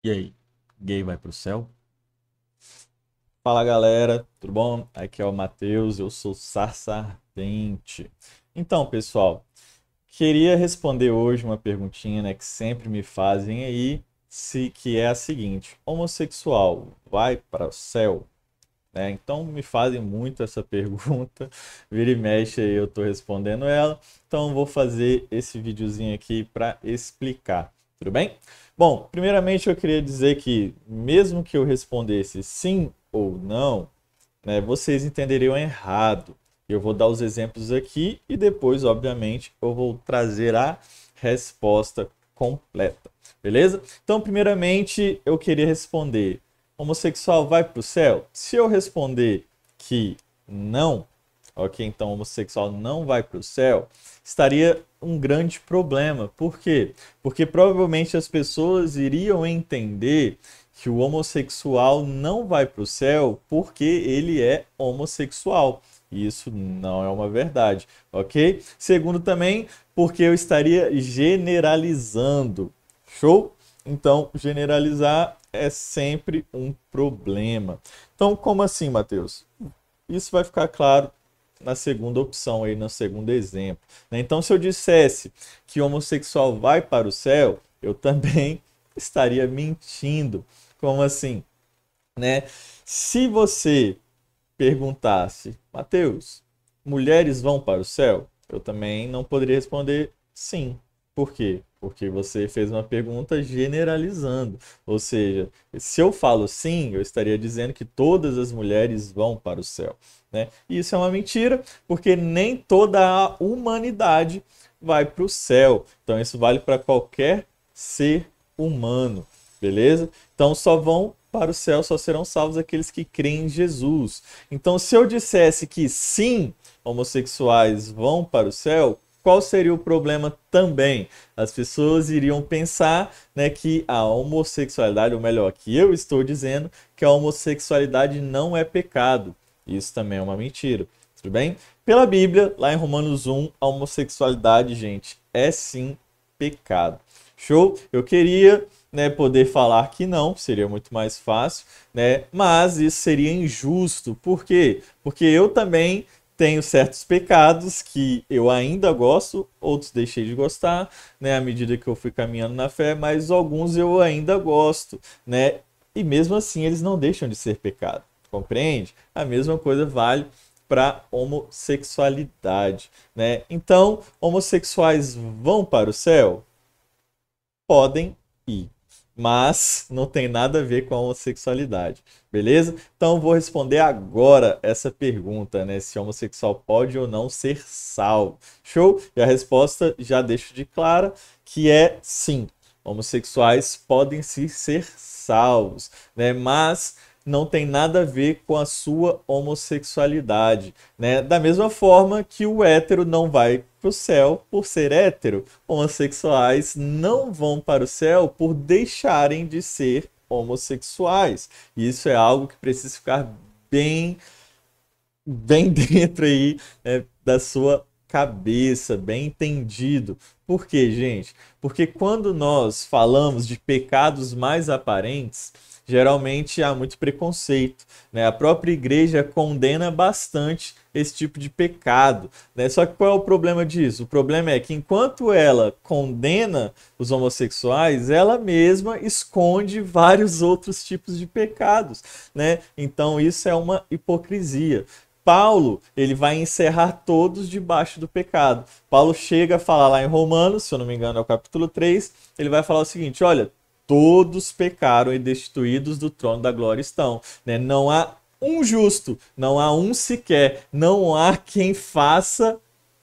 E aí, gay vai pro céu? Fala galera, tudo bom? Aqui é o Matheus, eu sou Sarsa Ardente. Então, pessoal, queria responder hoje uma perguntinha, né, que sempre me fazem aí, que é a seguinte: homossexual vai para o céu? Então me fazem muito essa pergunta, vira e mexe aí eu tô respondendo ela, então vou fazer esse videozinho aqui para explicar, tudo bem? Bom, primeiramente eu queria dizer que mesmo que eu respondesse sim ou não, né, vocês entenderiam errado. Eu vou dar os exemplos aqui e depois, obviamente, eu vou trazer a resposta completa, beleza? Então, primeiramente, eu queria responder: homossexual vai para o céu? Se eu responder que não, ok, então homossexual não vai para o céu, estaria um grande problema. Por quê? Porque provavelmente as pessoas iriam entender que o homossexual não vai para o céu porque ele é homossexual. E isso não é uma verdade, ok? Segundo também, porque eu estaria generalizando. Show? Então, generalizar é sempre um problema. Então, como assim, Matheus? Isso vai ficar claro na segunda opção aí, no segundo exemplo, né? Então, se eu dissesse que homossexual vai para o céu, eu também estaria mentindo. Como assim, né? Se você perguntasse, Mateus, mulheres vão para o céu? Eu também não poderia responder sim. Por quê? Porque você fez uma pergunta generalizando. Ou seja, se eu falo sim, eu estaria dizendo que todas as mulheres vão para o céu, né? E isso é uma mentira, porque nem toda a humanidade vai para o céu. Então isso vale para qualquer ser humano, beleza? Então só vão para o céu, só serão salvos aqueles que creem em Jesus. Então, se eu dissesse que sim, homossexuais vão para o céu, qual seria o problema também? As pessoas iriam pensar, né, que a homossexualidade, ou melhor, que eu estou dizendo que a homossexualidade não é pecado. Isso também é uma mentira. Tudo bem? Pela Bíblia, lá em Romanos 1, a homossexualidade, gente, é sim pecado. Show? Eu queria, né, poder falar que não, seria muito mais fácil, né? Mas isso seria injusto. Por quê? Porque eu também tenho certos pecados que eu ainda gosto, outros deixei de gostar, né, à medida que eu fui caminhando na fé, mas alguns eu ainda gosto, né? E mesmo assim eles não deixam de ser pecado. Compreende? A mesma coisa vale para homossexualidade, né? Então, homossexuais vão para o céu? Podem ir, mas não tem nada a ver com a homossexualidade, beleza? Então vou responder agora essa pergunta, né? Se homossexual pode ou não ser salvo. Show? E a resposta já deixo de clara que é sim. Homossexuais podem sim ser salvos, né? Mas não tem nada a ver com a sua homossexualidade, né? Da mesma forma que o hétero não vai para o céu por ser hétero, homossexuais não vão para o céu por deixarem de ser homossexuais. E isso é algo que precisa ficar bem, bem dentro aí, né, da sua cabeça, bem entendido. Por quê, gente? Porque quando nós falamos de pecados mais aparentes, geralmente há muito preconceito, né? A própria igreja condena bastante esse tipo de pecado, né? Só que qual é o problema disso? O problema é que enquanto ela condena os homossexuais, ela mesma esconde vários outros tipos de pecados, né? Então isso é uma hipocrisia. Paulo, ele vai encerrar todos debaixo do pecado. Paulo chega a falar lá em Romanos, se eu não me engano é o capítulo 3, ele vai falar o seguinte: olha, todos pecaram e destituídos do trono da glória estão, né? Não há um justo, não há um sequer, não há quem faça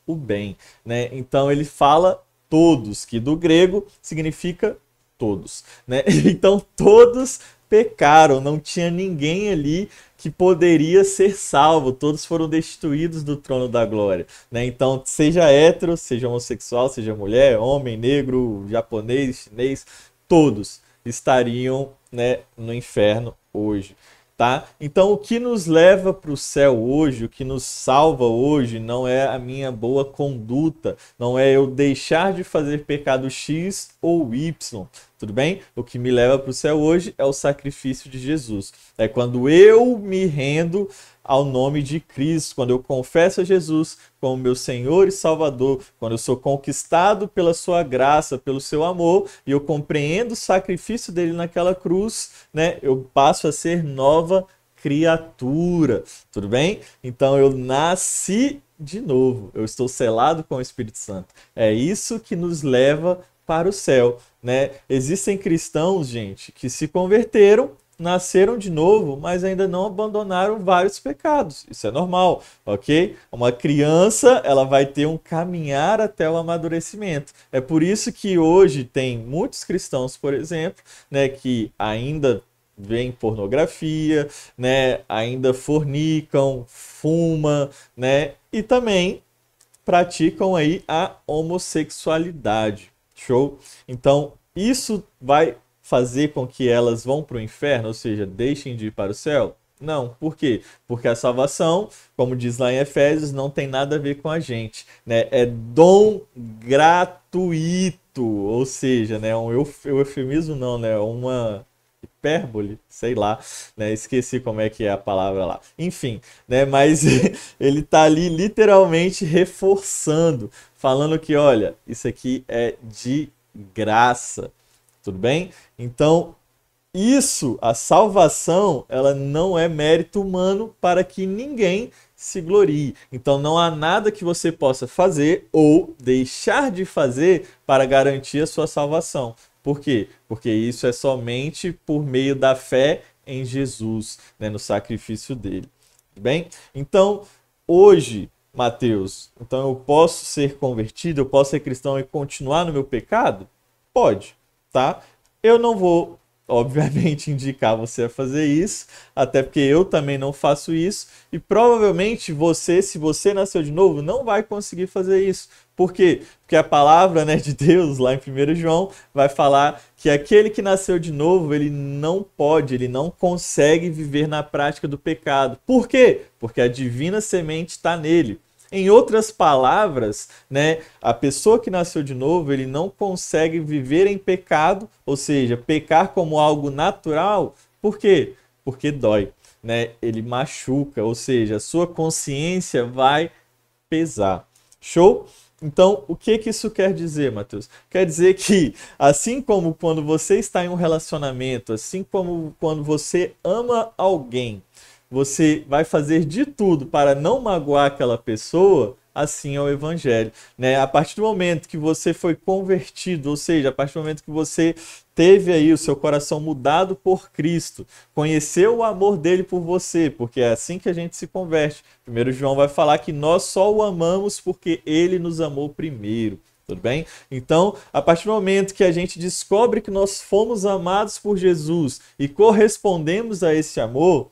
o bem, né? Então ele fala todos, que do grego significa todos, né? Então todos pecaram, não tinha ninguém ali que poderia ser salvo, todos foram destituídos do trono da glória, né? Então, seja hétero, seja homossexual, seja mulher, homem, negro, japonês, chinês, todos estariam, né, no inferno hoje. Tá? Então, o que nos leva para o céu hoje, o que nos salva hoje, não é a minha boa conduta, não é eu deixar de fazer pecado X ou Y, tudo bem? O que me leva para o céu hoje é o sacrifício de Jesus. É quando eu me rendo ao nome de Cristo, quando eu confesso a Jesus como meu Senhor e Salvador, quando eu sou conquistado pela sua graça, pelo seu amor, e eu compreendo o sacrifício dele naquela cruz, né? Eu passo a ser nova criatura, tudo bem? Então eu nasci de novo, eu estou selado com o Espírito Santo. É isso que nos leva para o céu, né? Existem cristãos, gente, que se converteram, nasceram de novo, mas ainda não abandonaram vários pecados. Isso é normal, ok? Uma criança, ela vai ter um caminhar até o amadurecimento. É por isso que hoje tem muitos cristãos, por exemplo, né, que ainda veem pornografia, né, ainda fornicam, fumam, né, e também praticam aí a homossexualidade. Show? Então, isso vai fazer com que elas vão para o inferno, ou seja, deixem de ir para o céu? Não. Por quê? Porque a salvação, como diz lá em Efésios, não tem nada a ver com a gente, né? É dom gratuito, ou seja, né, um eufemismo não, né, uma hipérbole, sei lá, né? Esqueci como é que é a palavra lá. Enfim, né? Mas ele tá ali literalmente reforçando, falando que, olha, isso aqui é de graça, tudo bem? Então, isso, a salvação, ela não é mérito humano para que ninguém se glorie. Então não há nada que você possa fazer ou deixar de fazer para garantir a sua salvação. Por quê? Porque isso é somente por meio da fé em Jesus, né, no sacrifício dele. Bem? Então, hoje, Mateus, então eu posso ser convertido, eu posso ser cristão e continuar no meu pecado? Pode, tá? Eu não vou, obviamente, indicar você a fazer isso, até porque eu também não faço isso, e provavelmente você, se você nasceu de novo, não vai conseguir fazer isso. Por quê? Porque a palavra, né, de Deus, lá em 1 João, vai falar que aquele que nasceu de novo, ele não pode, ele não consegue viver na prática do pecado. Por quê? Porque a divina semente está nele. Em outras palavras, né, a pessoa que nasceu de novo, ele não consegue viver em pecado, ou seja, pecar como algo natural. Por quê? Porque dói, né? Ele machuca, ou seja, a sua consciência vai pesar. Show? Então, o que que isso quer dizer, Mateus? Quer dizer que, assim como quando você está em um relacionamento, assim como quando você ama alguém, você vai fazer de tudo para não magoar aquela pessoa, assim é o evangelho, né? A partir do momento que você foi convertido, ou seja, a partir do momento que você teve aí o seu coração mudado por Cristo, conheceu o amor dele por você, porque é assim que a gente se converte. Primeiro João vai falar que nós só o amamos porque ele nos amou primeiro. Tudo bem? Então, a partir do momento que a gente descobre que nós fomos amados por Jesus e correspondemos a esse amor,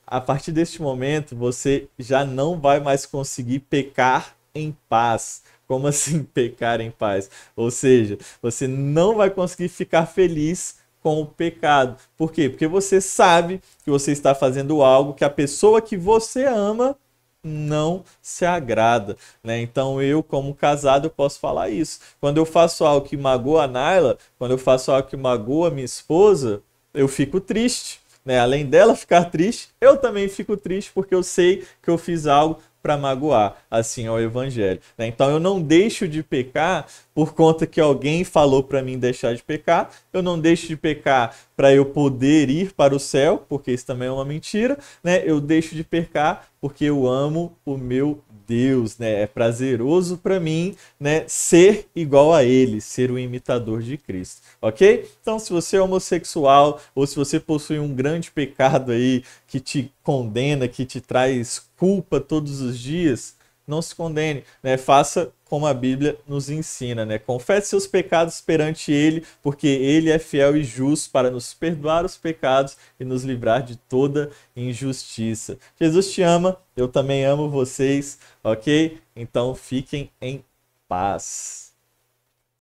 a partir deste momento você já não vai mais conseguir pecar em paz. Como assim pecar em paz? Ou seja, você não vai conseguir ficar feliz com o pecado. Por quê? Porque você sabe que você está fazendo algo que a pessoa que você ama não se agrada, né? Então eu, como casado, eu posso falar isso. Quando eu faço algo que magoa a Naila, quando eu faço algo que magoa a minha esposa, eu fico triste, né? Além dela ficar triste, eu também fico triste porque eu sei que eu fiz algo para magoar, assim é o evangelho, né? Então eu não deixo de pecar por conta que alguém falou para mim deixar de pecar, eu não deixo de pecar para eu poder ir para o céu, porque isso também é uma mentira, né? Eu deixo de pecar porque eu amo o meu Deus, né? É prazeroso para mim, né, ser igual a ele, ser o imitador de Cristo, ok? Então, se você é homossexual ou se você possui um grande pecado aí que te condena, que te traz culpa todos os dias, não se condene, né? Faça como a Bíblia nos ensina, né? Confesse seus pecados perante Ele, porque Ele é fiel e justo para nos perdoar os pecados e nos livrar de toda injustiça. Jesus te ama, eu também amo vocês, ok? Então fiquem em paz.